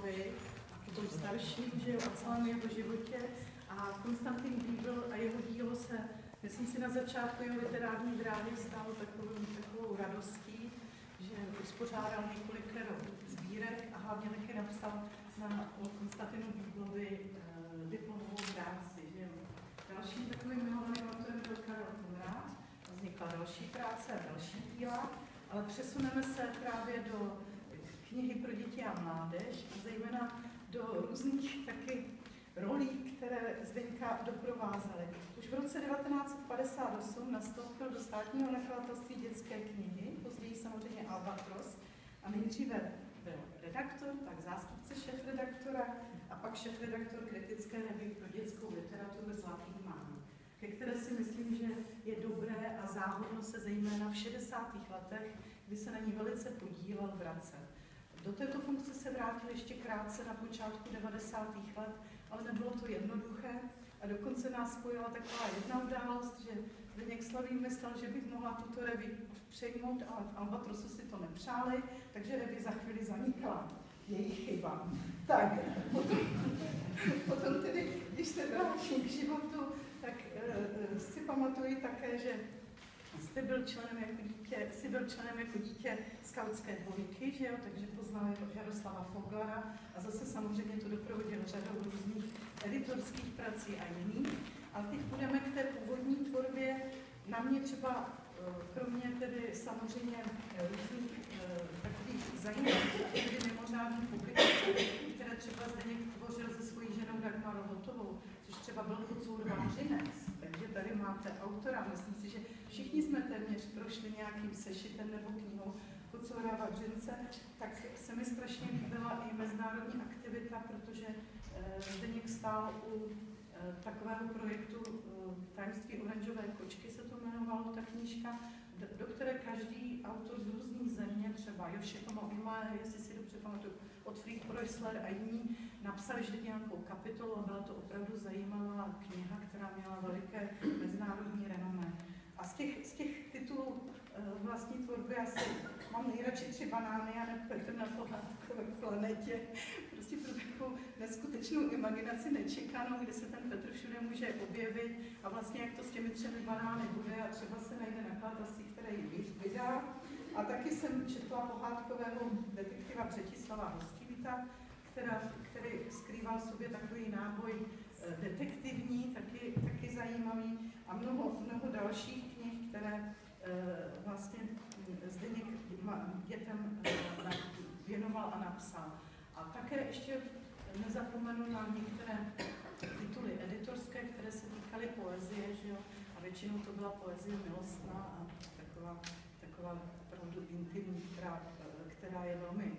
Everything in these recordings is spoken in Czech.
Bíblovi, a potom starším, že jo, o celém jeho životě. A Konstantin Bíbl a jeho dílo se, myslím si, na začátku jeho literární dráhy stalo takovou radostí, že uspořádal několik sbírek a hlavně taky napsal o Konstantinu Bíblovi diplomovou práci. Že? Dalším takovým milovaným autorem byl Karel Konrád, vznikla další práce a další díla, ale přesuneme se právě do knihy pro děti a mládež a zejména do různých taky rolí, které Zdeňka doprovázely. Už v roce 1958 nastoupil do státního nakladatelství dětské knihy, později samozřejmě Albatros, a nejdříve byl redaktor, pak zástupce šéfredaktora a pak šéfredaktor kritické revue pro dětskou literaturu Zlatý mán, ke které si myslím, že je dobré a záhodno se zejména v 60. letech, kdy se na ní velice podílel, vracet. Do této funkce se vrátil ještě krátce na počátku 90. let, ale nebylo to jednoduché a dokonce nás spojila taková jedna událost, že Zdeněk Slavý myslel, že bych mohla tuto revue přejmout, ale v Albatrosu si to nepřáli, takže revue za chvíli zanikla. Jejich chyba. Tak, potom tedy, když se vrátím k životu, tak si pamatuju také, že jsi byl členem jako dítě skautské dvojky, že jo? Takže poznal Jaroslava Foglera a zase samozřejmě to doprovodil řadou různých editorských prací a jiných. Ale teď půjdeme k té původní tvorbě. Na mě třeba, kromě tedy samozřejmě různých takových zajímavých, mimořádných publikací, které třeba Zdeněk tvořil se svojí ženou Dagmarou Hotovou, což třeba byl Kocour Vavřinec, takže tady máte autora. Myslím si, že všichni jsme téměř prošli nějakým sešitem nebo knihou Kocoura Vavřince, tak se mi strašně líbila i mezinárodní aktivita, protože Zdeněk stál u takového projektu Tajemství oranžové kočky se to jmenovalo, ta knížka, do které každý autor z různých země, třeba Joši Tomavima, jestli si dobře pamatuju, Otfried Preussler a jiní, napsali vždy nějakou kapitolu a byla to opravdu zajímavá kniha, která měla veliké mezinárodní renomé. A z těch titulů vlastní tvorby asi mám nejradši 3 banány a Petr na pohádkové planetě. Prostě pro takovou neskutečnou imaginaci nečekanou, kde se ten Petr všude může objevit a vlastně jak to s těmi 3 banány bude a třeba se najde nakladatelství, které ji vydá. A taky jsem četla pohádkového detektiva Břetislava Hostivita, který skrýval v sobě takový náboj detektivní, taky zajímavý a mnoho dalších knih, které vlastně Zdeněk dětem věnoval a napsal. A také ještě nezapomenu na některé tituly editorské, které se týkaly poezie, že jo? A většinou to byla poezie milostná a taková opravdu intimní, která je velmi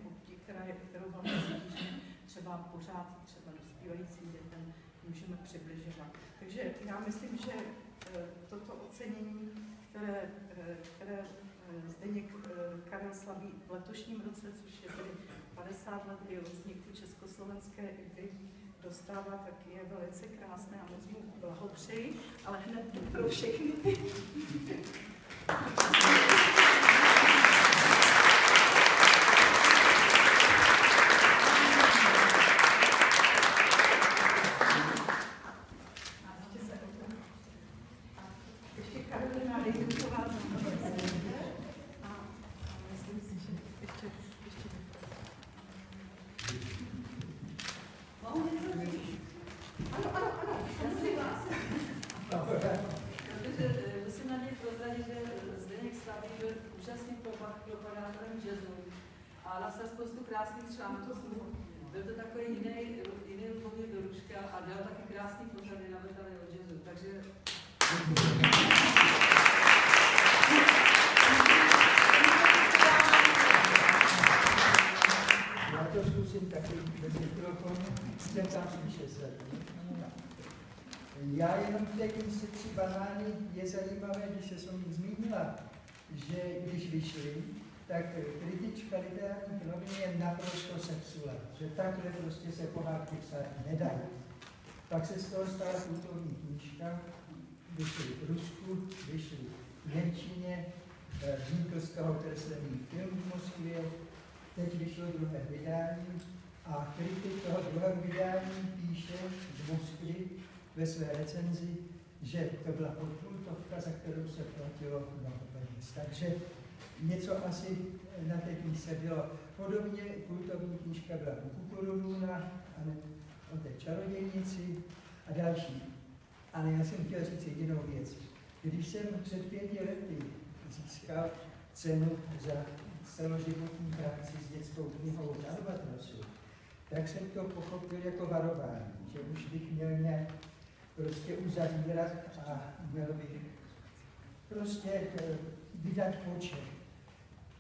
kterou velmi obtížně třeba pořád třeba dospívajícím dětem můžeme přibližovat. Takže já myslím, že toto ocenění, které Zdeněk Karel slaví v letošním roce, což je tedy 50 let, kdy vznikly československé IBY, dostává, tak je velice krásné a moc mu blahopřeji, ale hned pro všechny. Spoustu krásných článků. Byl to takový jiný Lubomír Doručka a dělal taky krásný pořady na Vltavě o jazzu. Takže... Já to zkusím taky bez mikrofonu. Jsem tam spíše zvedl. Já jenom v té knize 3 banány je zajímavé, když se jsem zmínila, že když vyšly, tak kritička literárních novin je naprosto sexuální, že takhle prostě se pohádky psát nedají. Pak se z toho stala kulturní knížka, vyšly v Rusku, vyšly v němčině, vznikl z toho kreslený film v Moskvě, teď vyšlo druhé vydání a A kritik toho druhého vydání píše z Moskvy ve své recenzi, že to byla podpultovka, za kterou se platilo mnoho peněz. Takže něco asi na té knížce bylo. Podobně kultovní knížka byla u Kukuruluna, o té čarodějnici a další. Ale já jsem chtěl říct jedinou věc. Když jsem před 5 lety získal cenu za celoživotní práci s dětskou knihou Albatrosu, tak jsem to pochopil jako varování, že už bych měl nějak prostě uzavírat a měl bych prostě vydat počet.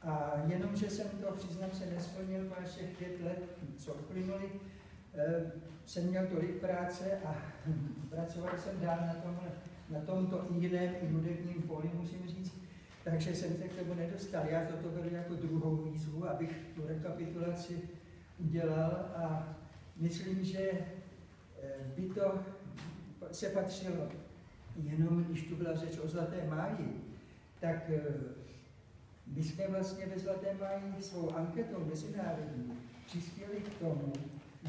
A jenomže jsem to, přiznám se, nesplnil, po těch 5 let, co uplynuly, jsem měl tolik práce a pracoval jsem dál na tomto jiném i hudebním poli, musím říct, takže jsem se k tomu nedostal. Já toto beru jako druhou výzvu, abych tu rekapitulaci udělal a myslím, že by to se patřilo. Jenom když tu byla řeč o Zlaté máji, tak my jsme vlastně ve Zlaté máji svou anketou mezinárodní přispěli k tomu,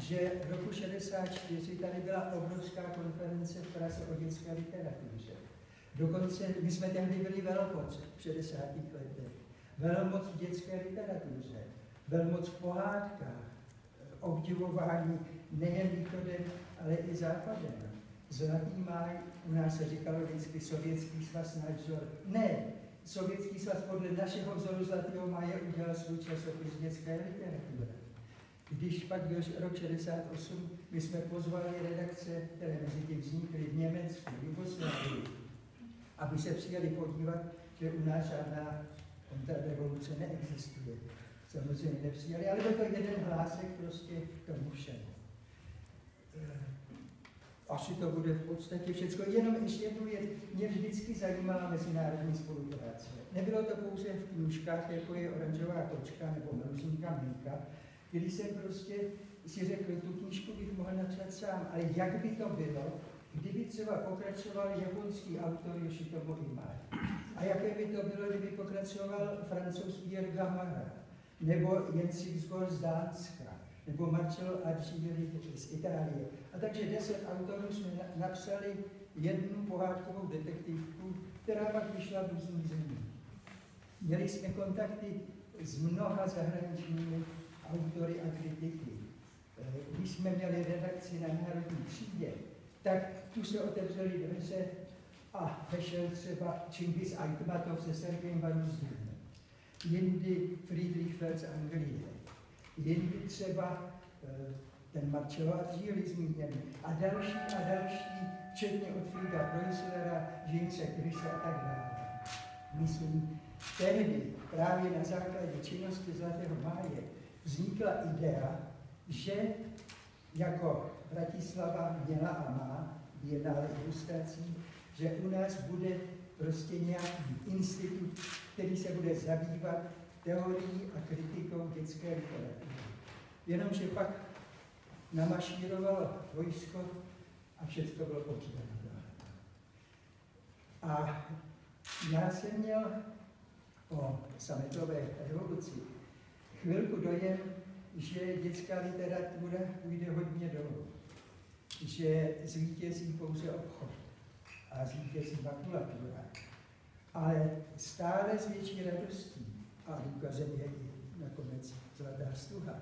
že roku 64 tady byla obrovská konference v Praze o dětské literatuře. Dokonce my jsme tehdy byli velmoc v 60. letech. Velmoc v dětské literatuře, velmoc v pohádkách, obdivování nejen východem, ale i západem. Zlatý máj, u nás se říkalo vždycky Sovětský svaz náš vzor. Ne, Sovětský svaz podle našeho vzoru Zlatého máje udělal svůj časopis dětské literatury. Když pak byl rok 68, my jsme pozvali redakce, které mezi tím vznikly v Německu, v Jugoslávii, aby se přijeli podívat, že u nás žádná kontrarevoluce neexistuje. Samozřejmě nepřijali, ale byl to jeden hlásek prostě k tomu všemu. Asi to bude v podstatě všechno. Jenom ještě jednu věc. Mě vždycky zajímala mezinárodní spolupráce. Nebylo to pouze v knížkách, jako je Oranžová kočka nebo Meluzinka Milka, když jsem prostě si řekl, tu knížku bych mohl napsat sám, ale jak by to bylo, kdyby třeba pokračoval japonský autor Yoshitomo Imai? A jaké by to bylo, kdyby pokračoval francouz Pierre Gamarra, nebo Jens Sigsgaard z Dánska, nebo Marcello Arcieri z Itálie. A takže 10 autorů jsme napsali jednu pohádkovou detektivku, která pak vyšla v různých zemích. Měli jsme kontakty s mnoha zahraničními autory a kritiky. Když jsme měli redakci na Národní třídě, tak tu se otevřely dveře a vešel třeba Čingis Aitmatov se Sergejem Varuzdinem, jindy Friedrich Fels z Anglie, jindy třeba ten Marcello Arcieri zmíněný a další, včetně od Frieda Preußlera, Jamese Chrisse a tak dále. Myslím, tehdy právě na základě činnosti Zlatého máje vznikla idea, že jako Bratislava měla a má Biennále ilustrací, že u nás bude prostě nějaký institut, který se bude zabývat teorií a kritikou dětské literatury. Jenomže pak namašírovalo vojsko a všechno bylo potřeba. A já jsem měl o sametové revoluci chvilku dojem, že dětská literatura půjde hodně dolů, že zvítězí pouze obchod a zvítězí makulatura. Ale stále s větší radostí, a důkazem je i nakonec Zlatá stuha,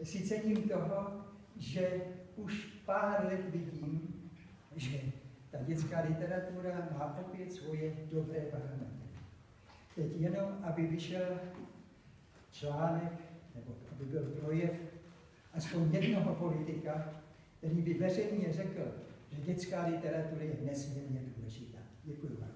si cením toho, že už pár let vidím, že ta dětská literatura má opět svoje dobré parametry. Teď jenom, aby vyšel článek, nebo aby byl projev aspoň jednoho politika, který by veřejně řekl, že dětská literatura je nesmírně důležitá. Děkuji vám.